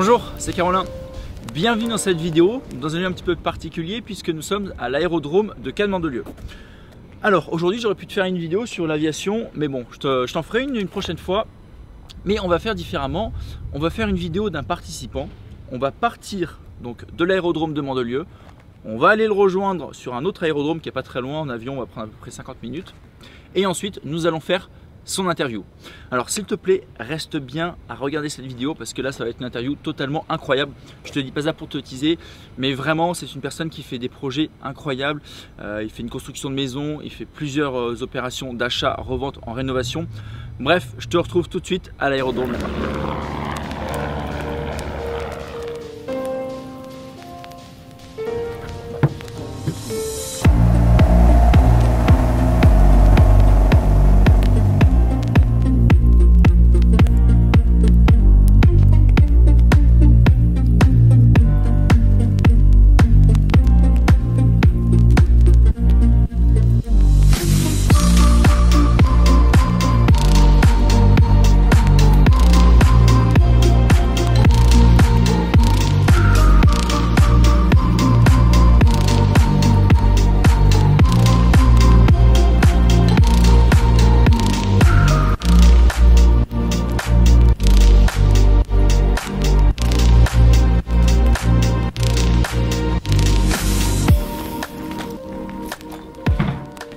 Bonjour, c'est Caroline. Bienvenue dans cette vidéo, dans un lieu un petit peu particulier puisque nous sommes à l'aérodrome de Cannes-Mandelieu. Alors aujourd'hui j'aurais pu te faire une vidéo sur l'aviation, mais bon, je t'en ferai une prochaine fois. Mais on va faire différemment, on va faire une vidéo d'un participant. On va partir donc de l'aérodrome de Mandelieu. On va aller le rejoindre sur un autre aérodrome qui n'est pas très loin, en avion on va prendre à peu près 50 minutes. Et ensuite nous allons faire son interview. Alors s'il te plaît, reste bien à regarder cette vidéo parce que là ça va être une interview totalement incroyable. Je te dis pas ça pour te teaser, mais vraiment c'est une personne qui fait des projets incroyables. Il fait une construction de maison, il fait plusieurs opérations d'achat, revente, en rénovation. Bref, je te retrouve tout de suite à l'aérodrome.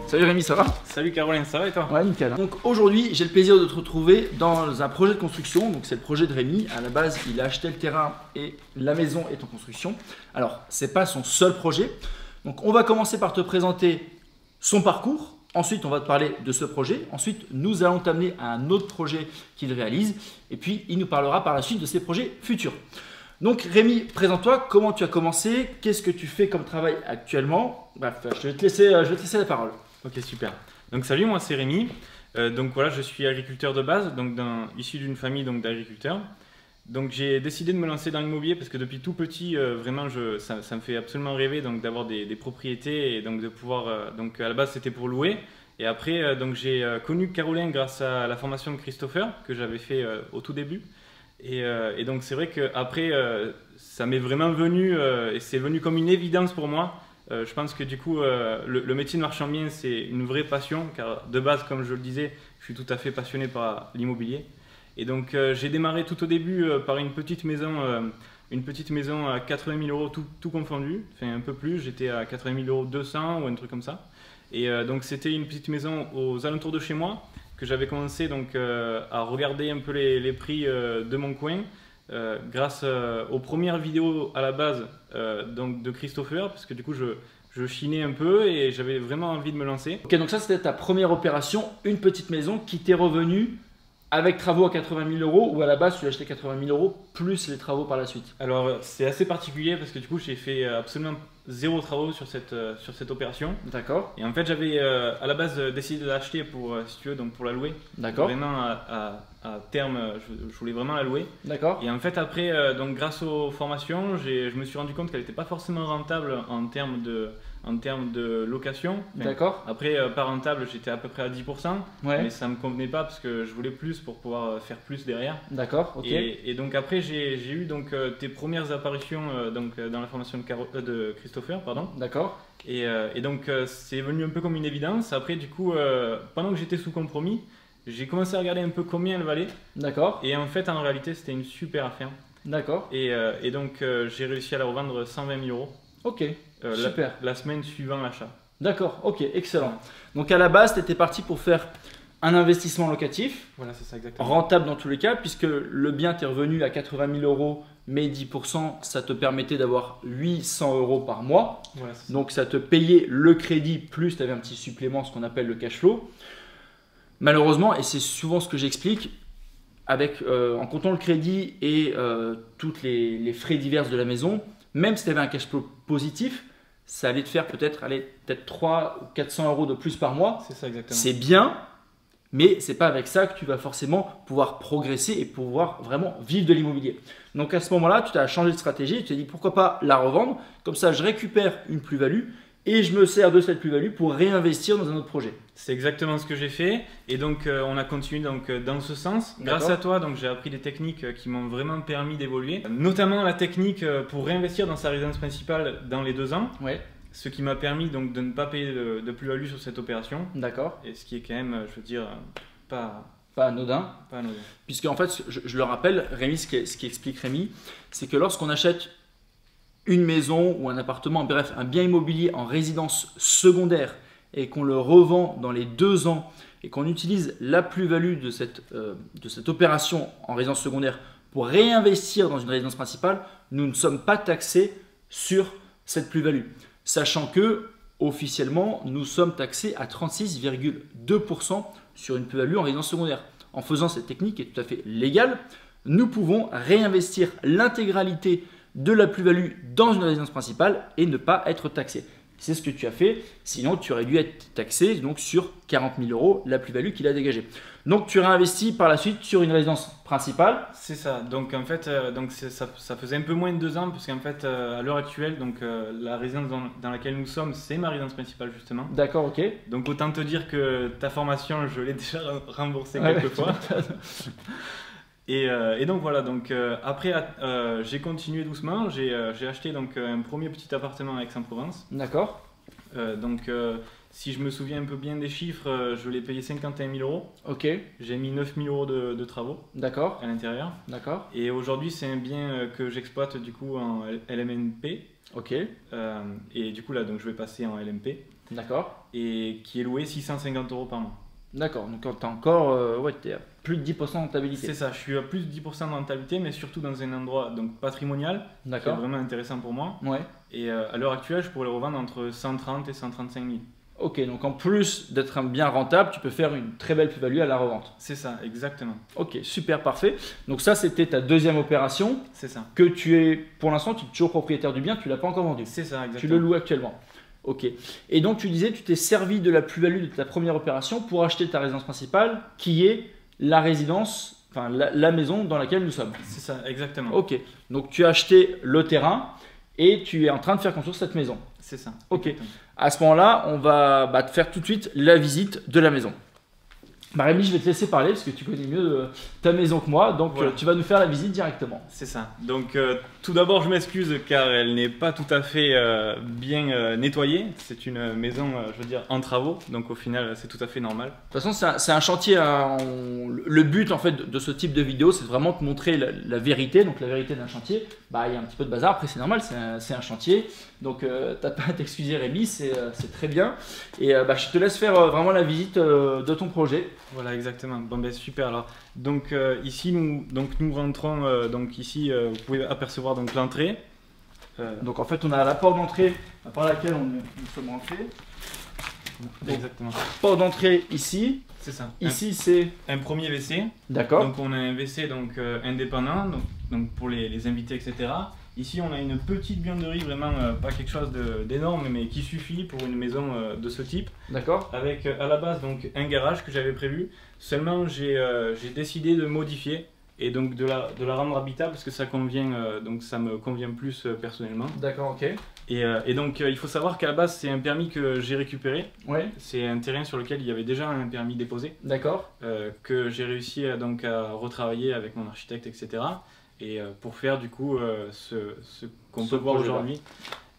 Salut Rémi, ça va? Salut Caroline, ça va et toi? Ouais, nickel. Donc aujourd'hui, j'ai le plaisir de te retrouver dans un projet de construction. Donc c'est le projet de Rémi. À la base, il a acheté le terrain et la maison est en construction. Alors, c'est pas son seul projet. Donc on va commencer par te présenter son parcours. Ensuite, on va te parler de ce projet. Ensuite, nous allons t'amener à un autre projet qu'il réalise. Et puis, il nous parlera par la suite de ses projets futurs. Donc Rémi, présente-toi, comment tu as commencé? Qu'est-ce que tu fais comme travail actuellement? Bref, je vais te laisser la parole. Ok, super. Donc salut, moi c'est Rémi. Donc voilà, je suis agriculteur de base, donc issu d'une famille d'agriculteurs. Donc j'ai décidé de me lancer dans l'immobilier parce que depuis tout petit, vraiment, ça me fait absolument rêver d'avoir des propriétés et donc de pouvoir. Donc à la base c'était pour louer. Et après, donc j'ai connu Caroline grâce à la formation de Christopher que j'avais fait au tout début. Et donc c'est vrai qu'après, ça m'est vraiment venu et c'est venu comme une évidence pour moi. Je pense que du coup, le métier de marchand bien, c'est une vraie passion, car de base, comme je le disais, je suis tout à fait passionné par l'immobilier. Et donc, j'ai démarré tout au début par une petite maison à 80 000 € tout confondu, enfin un peu plus, j'étais à 80 000 € 200 ou un truc comme ça. Et donc, c'était une petite maison aux alentours de chez moi, que j'avais commencé donc, à regarder un peu les prix de mon coin. Grâce aux premières vidéos à la base donc de Christopher, parce que du coup je chinais un peu et j'avais vraiment envie de me lancer. Ok, donc ça c'était ta première opération, une petite maison qui t'est revenue avec travaux à 80 000 € ou à la base tu l'as acheté 80 000 € plus les travaux par la suite? Alors c'est assez particulier parce que du coup j'ai fait absolument zéro travaux sur cette opération. D'accord. Et en fait j'avais à la base décidé de l'acheter pour, si tu veux, donc pour la louer. D'accord. Vraiment à terme, je voulais vraiment la louer. D'accord. Et en fait après, donc grâce aux formations, je me suis rendu compte qu'elle n'était pas forcément rentable en termes de location. Enfin, d'accord. Après, pas rentable, j'étais à peu près à 10%, ouais. Mais ça ne me convenait pas parce que je voulais plus pour pouvoir faire plus derrière. D'accord, ok. Et donc après, j'ai eu donc, tes premières apparitions donc, dans la formation de Christopher, pardon. D'accord. Et donc c'est venu un peu comme une évidence. Après, du coup, pendant que j'étais sous compromis, j'ai commencé à regarder un peu combien elle valait. D'accord. Et en fait, en réalité, c'était une super affaire. D'accord. Et donc, j'ai réussi à la revendre 120 000 €. Ok, super. La semaine suivant l'achat. D'accord, ok, excellent. Donc à la base, tu étais parti pour faire un investissement locatif. Voilà, c'est ça exactement. Rentable dans tous les cas, puisque le bien t'est revenu à 80 000 €, mais 10%, ça te permettait d'avoir 800 € par mois. Voilà, donc ça te payait le crédit, plus tu avais un petit supplément, ce qu'on appelle le cash flow. Malheureusement, et c'est souvent ce que j'explique, en comptant le crédit et toutes les frais divers de la maison, même si tu avais un cash flow positif, ça allait te faire peut-être 300 ou 400 € de plus par mois. C'est ça exactement. C'est bien, mais ce n'est pas avec ça que tu vas forcément pouvoir progresser et pouvoir vraiment vivre de l'immobilier. Donc à ce moment-là, tu as changé de stratégie, tu t'es dit pourquoi pas la revendre, comme ça je récupère une plus-value et je me sers de cette plus-value pour réinvestir dans un autre projet. C'est exactement ce que j'ai fait et donc on a continué dans ce sens. Grâce à toi, donc j'ai appris des techniques qui m'ont vraiment permis d'évoluer, notamment la technique pour réinvestir dans sa résidence principale dans les 2 ans. Ouais. Ce qui m'a permis donc de ne pas payer de plus-value sur cette opération. D'accord. Et ce qui est quand même, je veux dire, pas anodin. Pas anodin. Puisque en fait, je le rappelle, Rémi, ce qui explique Rémi, c'est que lorsqu'on achète une maison ou un appartement, bref, un bien immobilier en résidence secondaire et qu'on le revend dans les 2 ans et qu'on utilise la plus-value de cette opération en résidence secondaire pour réinvestir dans une résidence principale, nous ne sommes pas taxés sur cette plus-value. Sachant que, officiellement, nous sommes taxés à 36,2% sur une plus-value en résidence secondaire. En faisant cette technique qui est tout à fait légale, nous pouvons réinvestir l'intégralité de la plus-value dans une résidence principale et ne pas être taxé. C'est ce que tu as fait, sinon tu aurais dû être taxé donc, sur 40 000 €, la plus-value qu'il a dégagée. Donc tu réinvestis par la suite sur une résidence principale. C'est ça, donc en fait ça faisait un peu moins de 2 ans, parce qu'en fait à l'heure actuelle, donc, la résidence dans laquelle nous sommes, c'est ma résidence principale justement. D'accord, ok. Donc autant te dire que ta formation, je l'ai déjà remboursée quelques fois. Et donc voilà, donc, après j'ai continué doucement, j'ai acheté donc, un premier petit appartement à Aix-en-Provence. D'accord. Donc si je me souviens un peu bien des chiffres, je l'ai payé 51 000 €. Ok. J'ai mis 9 000 € de travaux. D'accord. À l'intérieur. D'accord. Et aujourd'hui c'est un bien que j'exploite du coup en LMNP. Ok. Et du coup là donc je vais passer en LMP. D'accord. Et qui est loué 650 € par mois. D'accord, donc tu as encore t'es à plus de 10% de rentabilité. C'est ça, je suis à plus de 10% de rentabilité, mais surtout dans un endroit donc, patrimonial, qui est vraiment intéressant pour moi. Ouais. Et à l'heure actuelle, je pourrais le revendre entre 130 et 135 000. Ok, donc en plus d'être un bien rentable, tu peux faire une très belle plus-value à la revente. C'est ça, exactement. Ok, super, parfait. Donc ça, c'était ta deuxième opération. C'est ça. Que tu es, pour l'instant, tu es toujours propriétaire du bien, tu ne l'as pas encore vendu. C'est ça, exactement. Tu le loues actuellement. Ok. Et donc tu disais, tu t'es servi de la plus-value de ta première opération pour acheter ta résidence principale, qui est la résidence, enfin la maison dans laquelle nous sommes. C'est ça, exactement. Ok. Donc tu as acheté le terrain et tu es en train de faire construire cette maison. C'est ça. Ok. Exactement. À ce moment-là, on va te faire tout de suite la visite de la maison. Rémi, je vais te laisser parler parce que tu connais mieux ta maison que moi, donc voilà. Tu vas nous faire la visite directement. C'est ça. Donc tout d'abord, je m'excuse car elle n'est pas tout à fait bien nettoyée. C'est une maison, je veux dire, en travaux, donc au final, c'est tout à fait normal. De toute façon, c'est un chantier. Le but en fait de ce type de vidéo, c'est vraiment de montrer la vérité. Donc la vérité d'un chantier, il y a un petit peu de bazar. Après, c'est normal, c'est un chantier. Donc t'as pas à t'excuser, Rémi, c'est très bien. Et je te laisse faire vraiment la visite de ton projet. Voilà, exactement. Bon, ben super. Alors, donc ici, nous rentrons. Donc ici, vous pouvez apercevoir donc l'entrée. Donc en fait, on a la porte d'entrée par laquelle nous sommes rentrés. Exactement. Porte d'entrée ici. C'est ça. Ici, c'est un premier WC. D'accord. Donc on a un WC donc indépendant, donc pour les invités, etc. Ici, on a une petite buanderie, vraiment pas quelque chose d'énorme, mais qui suffit pour une maison de ce type. D'accord. Avec à la base donc un garage que j'avais prévu. Seulement, j'ai décidé de modifier et donc de la rendre habitable parce que ça me convient plus personnellement. D'accord, ok. Et donc, il faut savoir qu'à la base, c'est un permis que j'ai récupéré. Ouais. C'est un terrain sur lequel il y avait déjà un permis déposé. D'accord. Que j'ai réussi à retravailler avec mon architecte, etc. Et pour faire du coup ce qu'on peut voir aujourd'hui.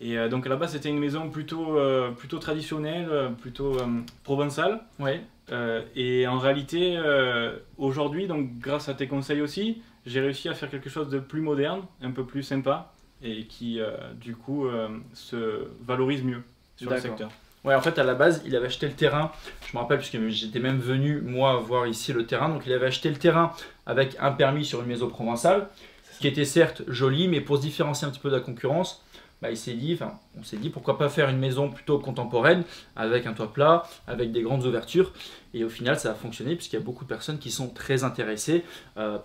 Et donc là-bas c'était une maison plutôt traditionnelle, plutôt provençale. Ouais. Et en réalité aujourd'hui, donc grâce à tes conseils aussi, j'ai réussi à faire quelque chose de plus moderne, un peu plus sympa et qui du coup se valorise mieux sur le secteur. Ouais, en fait, à la base, il avait acheté le terrain. Je me rappelle, puisque j'étais même venu, moi, voir ici le terrain. Donc, il avait acheté le terrain avec un permis sur une maison provençale, qui était certes jolie, mais pour se différencier un petit peu de la concurrence, on s'est dit, pourquoi pas faire une maison plutôt contemporaine, avec un toit plat, avec des grandes ouvertures. Et au final, ça a fonctionné, puisqu'il y a beaucoup de personnes qui sont très intéressées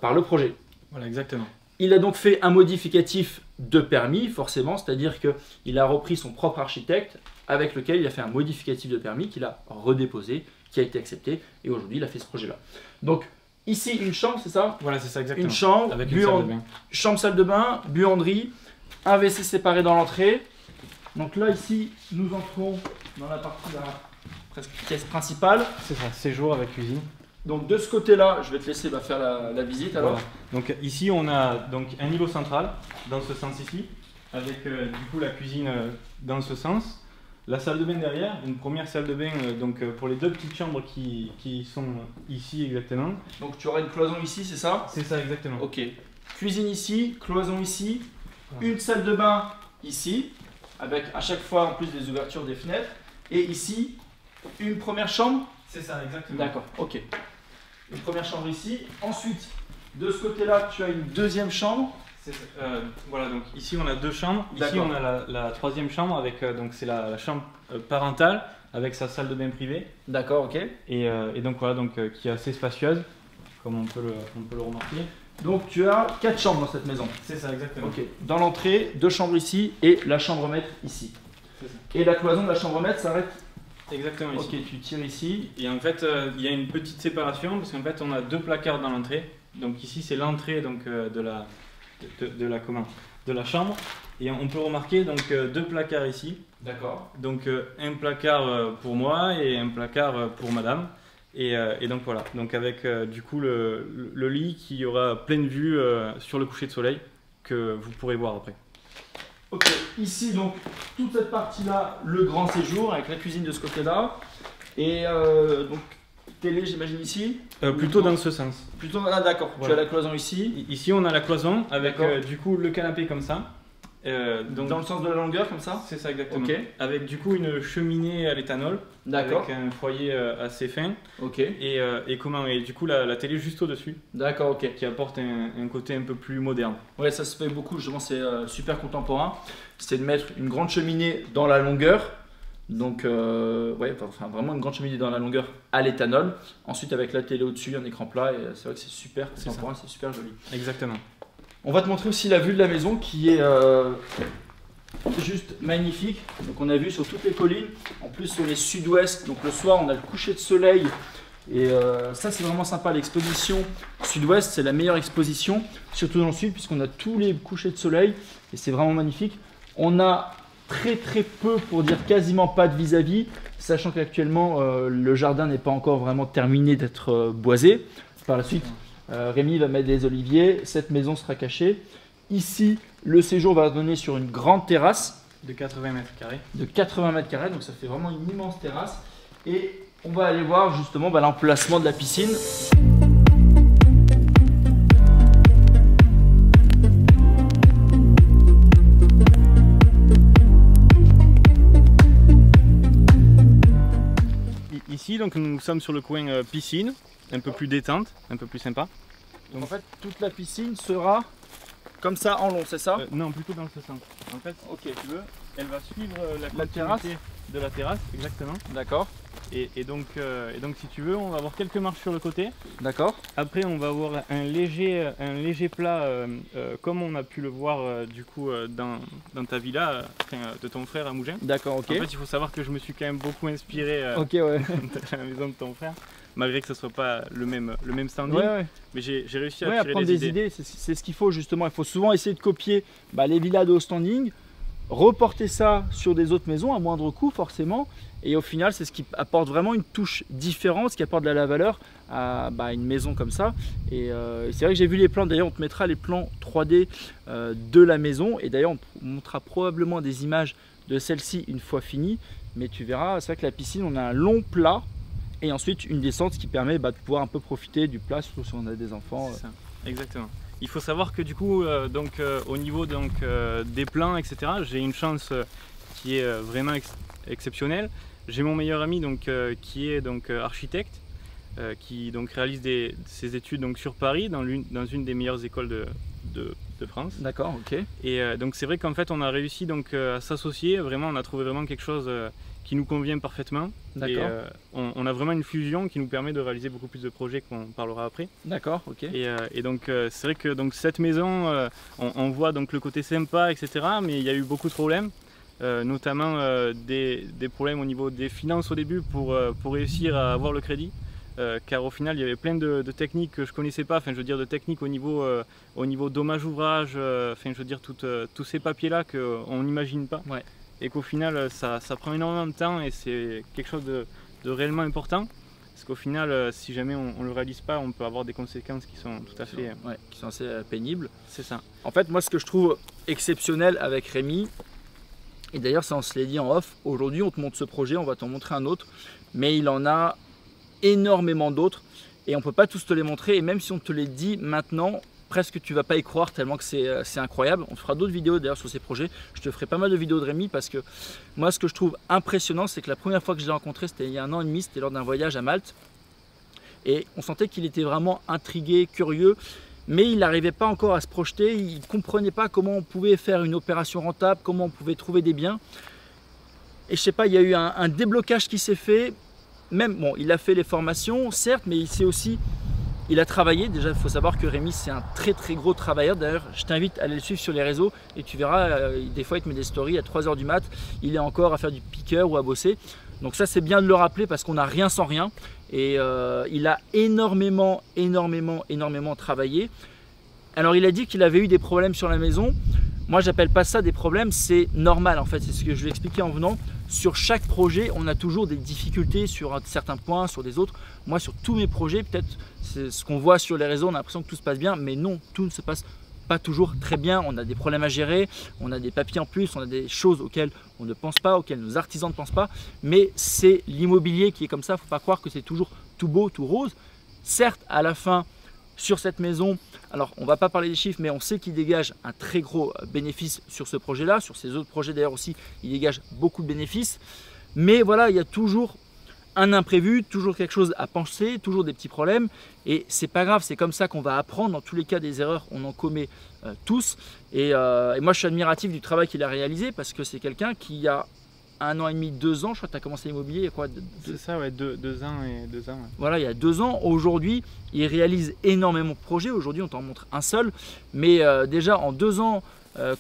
par le projet. Voilà, exactement. Il a donc fait un modificatif de permis, forcément, c'est-à-dire qu'il a repris son propre architecte, avec lequel il a fait un modificatif de permis qu'il a redéposé, qui a été accepté, et aujourd'hui il a fait ce projet-là. Donc ici une chambre, c'est ça? Voilà, c'est ça exactement. Une chambre, avec une salle de bain. Chambre, salle de bain, buanderie, un WC séparé dans l'entrée. Donc là ici nous entrons dans la partie de la presque pièce principale. C'est ça, séjour avec cuisine. Donc de ce côté-là, je vais te laisser faire la visite alors. Voilà. Donc ici on a donc un niveau central dans ce sens ici, avec du coup la cuisine dans ce sens. La salle de bain derrière, une première salle de bain pour les deux petites chambres qui sont ici exactement. Donc tu auras une cloison ici, c'est ça? C'est ça exactement. Ok. Cuisine ici, cloison ici, une salle de bain ici, avec à chaque fois en plus des ouvertures des fenêtres. Et ici, une première chambre. C'est ça exactement. D'accord, ok. Une première chambre ici. Ensuite, de ce côté-là, tu as une deuxième chambre. Voilà, donc ici on a deux chambres. Ici on a la troisième chambre avec donc c'est la chambre parentale avec sa salle de bain privée. D'accord, ok. Et donc voilà, qui est assez spacieuse, comme on peut le remarquer. Donc tu as 4 chambres dans cette maison. C'est ça, exactement. Ok. Dans l'entrée, 2 chambres ici et la chambre maître ici. C'est ça. Et la cloison de la chambre maître s'arrête. Exactement ici. Ok, tu tires ici. Et en fait, il y a une petite séparation parce qu'en fait on a deux placards dans l'entrée. Donc ici c'est l'entrée de la chambre. Et on peut remarquer donc deux placards ici. D'accord. Donc un placard pour moi et un placard pour madame. Et donc voilà, donc avec du coup le lit qui aura pleine vue sur le coucher de soleil que vous pourrez voir après. Ok, ici donc toute cette partie là, le grand séjour avec la cuisine de ce côté là. Et donc télé j'imagine ici. Plutôt dans ce sens. Plutôt, ah d'accord, voilà. Tu as la cloison ici. Ici on a la cloison avec du coup le canapé comme ça. Donc, dans le sens de la longueur comme ça. C'est ça exactement. Okay. Avec du coup une cheminée à l'éthanol. D'accord. Avec un foyer assez fin. Ok. Et du coup la télé juste au-dessus. D'accord, ok. Qui apporte un côté un peu plus moderne. Ouais, ça se fait beaucoup, justement c'est super contemporain. C'est de mettre une grande cheminée dans la longueur. Donc ouais, enfin, vraiment une grande cheminée dans la longueur à l'éthanol. Ensuite avec la télé au-dessus, un écran plat. Et c'est vrai que c'est super contemporain, c'est super joli. Exactement. On va te montrer aussi la vue de la maison qui est juste magnifique. Donc on a vu sur toutes les collines, en plus sur les sud-ouest. Donc le soir on a le coucher de soleil et ça c'est vraiment sympa. L'exposition sud-ouest c'est la meilleure exposition, surtout dans le sud puisqu'on a tous les couchers de soleil et c'est vraiment magnifique. On a très peu, pour dire quasiment pas de vis-à-vis, sachant qu'actuellement le jardin n'est pas encore vraiment terminé d'être boisé. Par la suite Rémi va mettre des oliviers, cette maison sera cachée. Ici, le séjour va donner sur une grande terrasse. De 80 mètres carrés. De 80 mètres carrés, donc ça fait vraiment une immense terrasse. Et on va aller voir justement l'emplacement de la piscine. Ici, donc, nous sommes sur le coin piscine. Un peu plus détente, un peu plus sympa. Donc en fait, toute la piscine sera comme ça en long, c'est ça? Non, plutôt dans ce sens. En fait, ok, tu veux, elle va suivre la terrasse de la terrasse, exactement. D'accord. Et donc si tu veux, on va avoir quelques marches sur le côté. D'accord. Après, on va avoir un léger plat, comme on a pu le voir du coup dans ta villa, de ton frère à Mougins. D'accord, ok. En fait, il faut savoir que je me suis quand même beaucoup inspiré ok, ouais. de la maison de ton frère. Malgré que ce ne soit pas le même standing, ouais. Mais j'ai réussi à tirer prendre des idées. C'est ce qu'il faut justement. Il faut souvent essayer de copier les villas de haut standing, reporter ça sur des autres maisons à moindre coût forcément. Et au final, c'est ce qui apporte vraiment une touche différente, ce qui apporte de la valeur à une maison comme ça. Et c'est vrai que j'ai vu les plans. D'ailleurs, on te mettra les plans 3D de la maison. Et d'ailleurs, on montrera probablement des images de celle-ci une fois finie. Mais tu verras, c'est vrai que la piscine, on a un long plat. Et ensuite une descente qui permet de pouvoir un peu profiter du plat, surtout si on a des enfants. C'est ça, exactement. Il faut savoir que du coup, au niveau des plans, etc., j'ai une chance qui est vraiment exceptionnelle. J'ai mon meilleur ami qui est architecte, qui réalise ses études sur Paris, dans une des meilleures écoles de France. D'accord, ok. Et donc c'est vrai qu'en fait on a réussi à s'associer, vraiment on a trouvé vraiment quelque chose qui nous convient parfaitement. D'accord. On a vraiment une fusion qui nous permet de réaliser beaucoup plus de projets qu'on parlera après. D'accord, ok. Et donc c'est vrai que cette maison, on voit le côté sympa, etc. Mais il y a eu beaucoup de problèmes, notamment des problèmes au niveau des finances au début pour réussir à avoir le crédit. Car au final il y avait plein de techniques que je connaissais pas, enfin je veux dire de techniques au niveau dommage ouvrage, enfin je veux dire tous ces papiers là qu'on n'imagine pas. Ouais. et qu'au final ça prend énormément de temps et c'est quelque chose de réellement important. Parce qu'au final, si jamais on ne le réalise pas, on peut avoir des conséquences qui sont tout à fait... Ouais, qui sont assez pénibles. C'est ça. En fait, moi, ce que je trouve exceptionnel avec Rémi, et d'ailleurs, ça on se l'est dit en off, aujourd'hui, on te montre ce projet, on va t'en montrer un autre, mais il en a énormément d'autres, et on ne peut pas tous te les montrer, et même si on te les dit maintenant, presque tu vas pas y croire tellement que c'est incroyable. On fera d'autres vidéos d'ailleurs sur ces projets. Je te ferai pas mal de vidéos de Rémi parce que moi ce que je trouve impressionnant, c'est que la première fois que je l'ai rencontré, c'était il y a 1 an et demi, c'était lors d'un voyage à Malte. Et on sentait qu'il était vraiment intrigué, curieux, mais il n'arrivait pas encore à se projeter. Il ne comprenait pas comment on pouvait faire une opération rentable, comment on pouvait trouver des biens. Et je sais pas, il y a eu un déblocage qui s'est fait. Même, bon, il a fait les formations, certes, mais il a travaillé. Déjà, il faut savoir que Rémi, c'est un très gros travailleur. D'ailleurs, je t'invite à aller le suivre sur les réseaux et tu verras, des fois, il te met des stories à 3 h du mat. Il est encore à faire du piqueur ou à bosser. Donc ça, c'est bien de le rappeler parce qu'on n'a rien sans rien. Et il a énormément travaillé. Alors, il a dit qu'il avait eu des problèmes sur la maison. Moi, j'appelle pas ça des problèmes, c'est normal en fait. C'est ce que je vais expliquer en venant. Sur chaque projet, on a toujours des difficultés sur certains points, sur des autres. Moi, sur tous mes projets, peut-être c'est ce qu'on voit sur les réseaux, on a l'impression que tout se passe bien, mais non, tout ne se passe pas toujours très bien. On a des problèmes à gérer, on a des papiers en plus, on a des choses auxquelles on ne pense pas, auxquelles nos artisans ne pensent pas. Mais c'est l'immobilier qui est comme ça. Il ne faut pas croire que c'est toujours tout beau, tout rose. Certes, à la fin, sur cette maison, alors on ne va pas parler des chiffres, mais on sait qu'il dégage un très gros bénéfice sur ce projet-là. Sur ces autres projets d'ailleurs aussi, il dégage beaucoup de bénéfices. Mais voilà, il y a toujours un imprévu, toujours quelque chose à penser, toujours des petits problèmes. Et c'est pas grave, c'est comme ça qu'on va apprendre. Dans tous les cas, des erreurs, on en commet tous. Et moi, je suis admiratif du travail qu'il a réalisé parce que c'est quelqu'un qui a 1 an et demi, 2 ans, je crois que tu as commencé l'immobilier il y a quoi? C'est ça, ouais, 2 ans et 2 ans. Ouais. Voilà, il y a 2 ans. Aujourd'hui, il réalise énormément de projets. Aujourd'hui, on t'en montre un seul. Mais déjà, en 2 ans,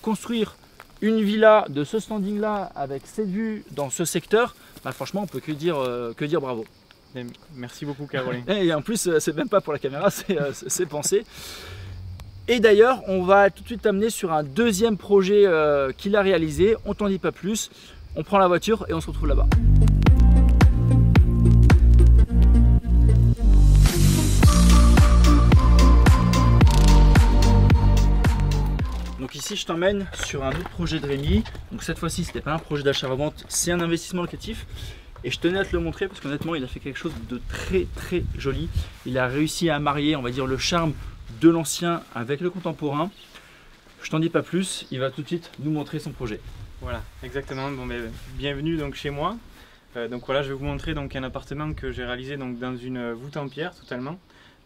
construire une villa de ce standing-là, avec cette vue dans ce secteur, bah, franchement, on peut que dire bravo. Et merci beaucoup, Caroline. Et en plus, c'est même pas pour la caméra, c'est pensé. Et d'ailleurs, on va tout de suite t'amener sur un deuxième projet qu'il a réalisé. On t'en dit pas plus. On prend la voiture et on se retrouve là-bas. Donc ici, je t'emmène sur un autre projet de Rémi. Donc cette fois-ci, ce n'était pas un projet d'achat-revente, c'est un investissement locatif. Et je tenais à te le montrer parce qu'honnêtement, il a fait quelque chose de très joli. Il a réussi à marier, on va dire, le charme de l'ancien avec le contemporain. Je t'en dis pas plus, il va tout de suite nous montrer son projet. Voilà, exactement. Bon, ben, bienvenue donc chez moi. Donc voilà, je vais vous montrer donc un appartement que j'ai réalisé donc dans une voûte en pierre totalement.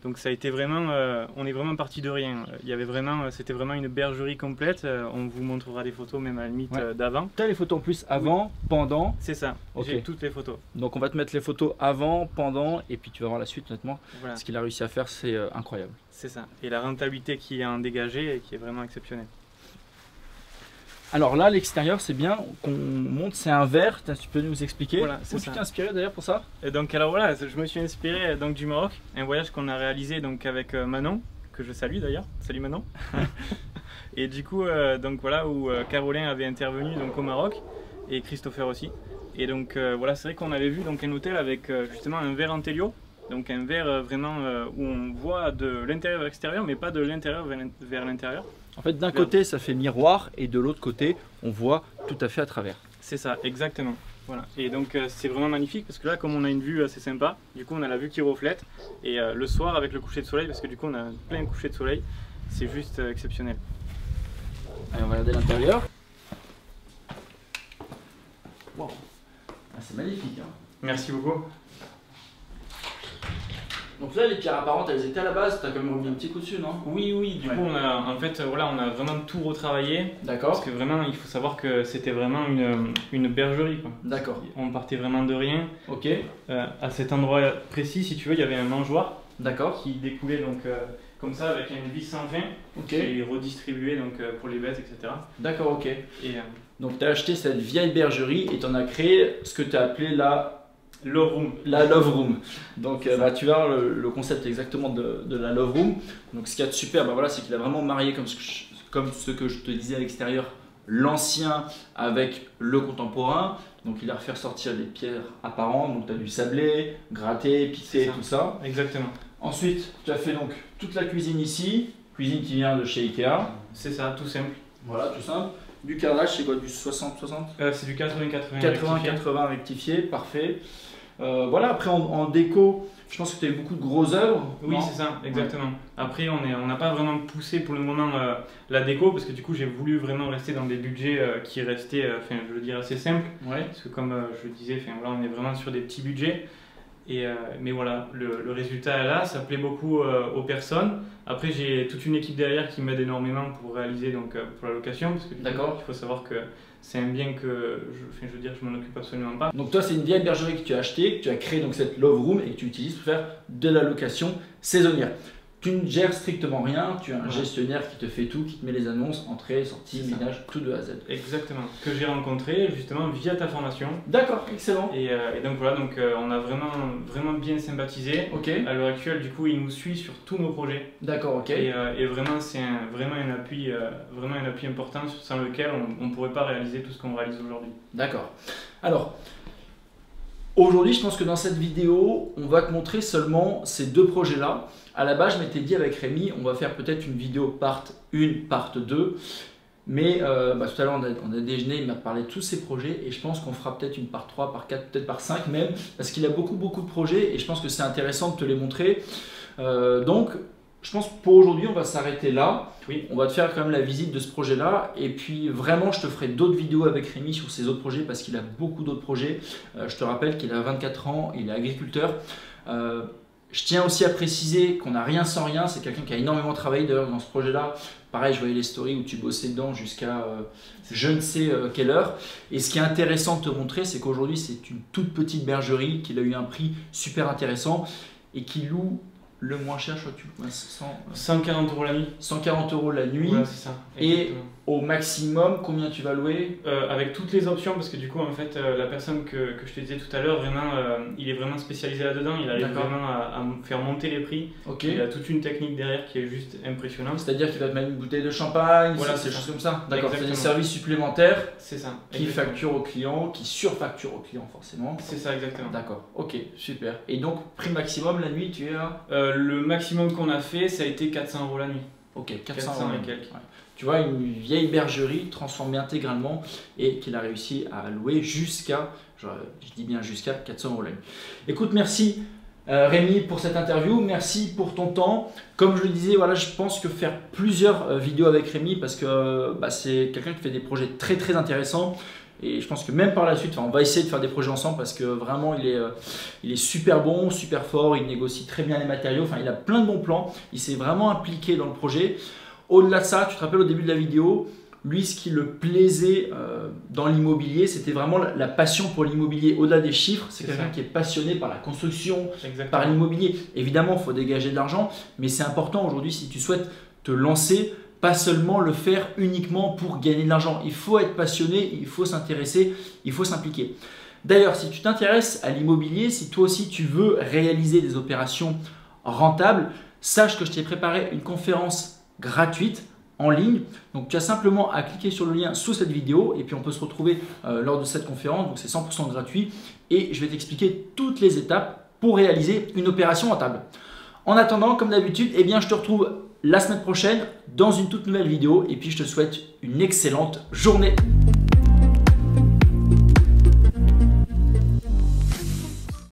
Donc ça a été vraiment, on est vraiment parti de rien. Il y avait vraiment, c'était vraiment une bergerie complète. On vous montrera des photos même à la limite d'avant. Tu as les photos en plus avant, pendant. C'est ça. Okay. J'ai toutes les photos. Donc on va te mettre les photos avant, pendant, et puis tu vas voir la suite honnêtement. Voilà. Ce qu'il a réussi à faire, c'est incroyable. C'est ça. Et la rentabilité qui est en dégagée et qui est vraiment exceptionnelle. Alors là, l'extérieur, c'est bien qu'on monte, c'est un verre, tu peux nous expliquer? Voilà, où tu t'es inspiré d'ailleurs pour ça? Et donc alors voilà, je me suis inspiré donc du Maroc, un voyage qu'on a réalisé donc avec Manon, que je salue d'ailleurs. Salut Manon. Et du coup, donc voilà, où Caroline avait intervenu donc au Maroc et Christopher aussi. Et donc voilà, c'est vrai qu'on avait vu donc un hôtel avec justement un verre Antellio. Donc un verre vraiment où on voit de l'intérieur vers l'extérieur, mais pas de l'intérieur vers l'intérieur. En fait, d'un côté, ça fait miroir et de l'autre côté, on voit tout à fait à travers. C'est ça, exactement. Voilà. Et donc c'est vraiment magnifique parce que là, comme on a une vue assez sympa, du coup on a la vue qui reflète. Et le soir avec le coucher de soleil, parce que du coup on a plein de couchers de soleil, c'est juste exceptionnel. Allez, on va regarder l'intérieur. Wow. Ah, c'est magnifique. Hein. Merci beaucoup. Donc là, les pierres apparentes, elles étaient à la base, tu as quand même remis un petit coup dessus, non? Oui, du coup, on a, en fait, voilà, on a vraiment tout retravaillé. D'accord. Parce que vraiment, il faut savoir que c'était vraiment une bergerie. D'accord. On partait vraiment de rien. Ok. À cet endroit précis, si tu veux, il y avait un mangeoir. D'accord. Qui découlait donc comme ça avec une vis sans fin. Ok. Et redistribué donc pour les bêtes, etc. D'accord, ok. Et, donc tu as acheté cette vieille bergerie et tu en as créé ce que tu as appelé la Love Room. La Love Room. Donc bah, tu vois le concept exactement de la Love Room. Donc ce qu'il y a de super, bah, voilà, c'est qu'il a vraiment marié comme ce que je te disais à l'extérieur l'ancien avec le contemporain. Donc il a refait sortir les pierres apparentes, donc tu as du sablé, gratté, épicé, tout ça. Exactement. Ensuite, tu as fait donc toute la cuisine ici, cuisine qui vient de chez Ikea. C'est ça, tout simple. Voilà, tout simple. Du carrelage, c'est quoi, du 60-60 C'est du 80-80 80-80 rectifié, parfait. Voilà, après en déco, je pense que tu as eu beaucoup de grosses œuvres. Oui, c'est ça, exactement. Ouais. Après, on n'a pas vraiment poussé pour le moment la déco parce que du coup, j'ai voulu vraiment rester dans des budgets qui restaient, je veux dire, assez simples. Ouais. Parce que comme je le disais, voilà, on est vraiment sur des petits budgets. Mais voilà, le résultat est là, ça plaît beaucoup aux personnes. Après, j'ai toute une équipe derrière qui m'aide énormément pour réaliser pour la location. Parce que il faut savoir que c'est un bien que je m'en occupe absolument pas. Donc toi, c'est une vieille bergerie que tu as achetée, que tu as créé donc cette Love Room et que tu utilises pour faire de la location saisonnière. Tu ne gères strictement rien, tu as un gestionnaire qui te fait tout, qui te met les annonces, entrée, sortie, ménage, tout de A à Z. Exactement, que j'ai rencontré justement via ta formation. D'accord, excellent. Et donc voilà, on a vraiment bien sympathisé. Okay. À l'heure actuelle, du coup, il nous suit sur tous nos projets. D'accord, ok. Et vraiment, c'est vraiment un appui important sans lequel on ne pourrait pas réaliser tout ce qu'on réalise aujourd'hui. D'accord. Alors, aujourd'hui, je pense que dans cette vidéo, on va te montrer seulement ces deux projets-là. À la base, je m'étais dit avec Rémi, on va faire peut-être une vidéo part 1, part 2. Mais tout à l'heure, on a déjeuné, il m'a parlé de tous ses projets et je pense qu'on fera peut-être une part 3, part 4, peut-être part 5 même, parce qu'il a beaucoup de projets et je pense que c'est intéressant de te les montrer. Donc, je pense que pour aujourd'hui, on va s'arrêter là. Oui. On va te faire quand même la visite de ce projet-là. Et puis vraiment, je te ferai d'autres vidéos avec Rémi sur ses autres projets parce qu'il a beaucoup d'autres projets. Je te rappelle qu'il a 24 ans, il est agriculteur. Je tiens aussi à préciser qu'on n'a rien sans rien. C'est quelqu'un qui a énormément travaillé d'ailleurs dans ce projet-là. Pareil, je voyais les stories où tu bossais dedans jusqu'à je ne sais quelle heure. Et ce qui est intéressant de te montrer, c'est qu'aujourd'hui, c'est une toute petite bergerie qu'il a eu un prix super intéressant et qui loue le moins cher, je crois que tu loues 140 € la nuit. 140 € la nuit. Voilà, c'est ça. Et au maximum, combien tu vas louer? Avec toutes les options, parce que du coup, en fait, la personne que je te disais tout à l'heure, vraiment, il est vraiment spécialisé là-dedans. Il arrive vraiment à faire monter les prix. Okay. Il a toute une technique derrière qui est juste impressionnante. C'est-à-dire qu'il va te mettre une bouteille de champagne, voilà, c'est des choses comme ça. D'accord, c'est des exactement. services supplémentaires. C'est ça. Qui facturent aux clients, qui surfacturent aux clients forcément. C'est ça, exactement. D'accord, ok, super. Et donc, prix maximum la nuit, tu es à le maximum qu'on a fait, ça a été 400 € la nuit. Ok, 400 € et quelques. Ouais. Tu vois, une vieille bergerie transformée intégralement et qu'il a réussi à louer jusqu'à, je dis bien jusqu'à 400 € la nuit. Écoute, merci Rémi pour cette interview, merci pour ton temps. Comme je le disais, voilà, je pense que faire plusieurs vidéos avec Rémi parce que c'est quelqu'un qui fait des projets très intéressants. Et je pense que même par la suite, on va essayer de faire des projets ensemble parce que vraiment il est super bon, super fort, il négocie très bien les matériaux, enfin il a plein de bons plans, il s'est vraiment impliqué dans le projet. Au-delà de ça, tu te rappelles au début de la vidéo, lui ce qui le plaisait dans l'immobilier, c'était vraiment la passion pour l'immobilier. Au-delà des chiffres, c'est quelqu'un qui est passionné par la construction, par l'immobilier. Évidemment, il faut dégager de l'argent, mais c'est important aujourd'hui si tu souhaites te lancer, pas seulement le faire uniquement pour gagner de l'argent. Il faut être passionné, il faut s'intéresser, il faut s'impliquer. D'ailleurs, si tu t'intéresses à l'immobilier, si toi aussi tu veux réaliser des opérations rentables, sache que je t'ai préparé une conférence gratuite en ligne. Donc tu as simplement à cliquer sur le lien sous cette vidéo et puis on peut se retrouver lors de cette conférence. Donc c'est 100% gratuit et je vais t'expliquer toutes les étapes pour réaliser une opération rentable. En attendant, comme d'habitude, eh bien, je te retrouve la semaine prochaine dans une toute nouvelle vidéo et puis je te souhaite une excellente journée.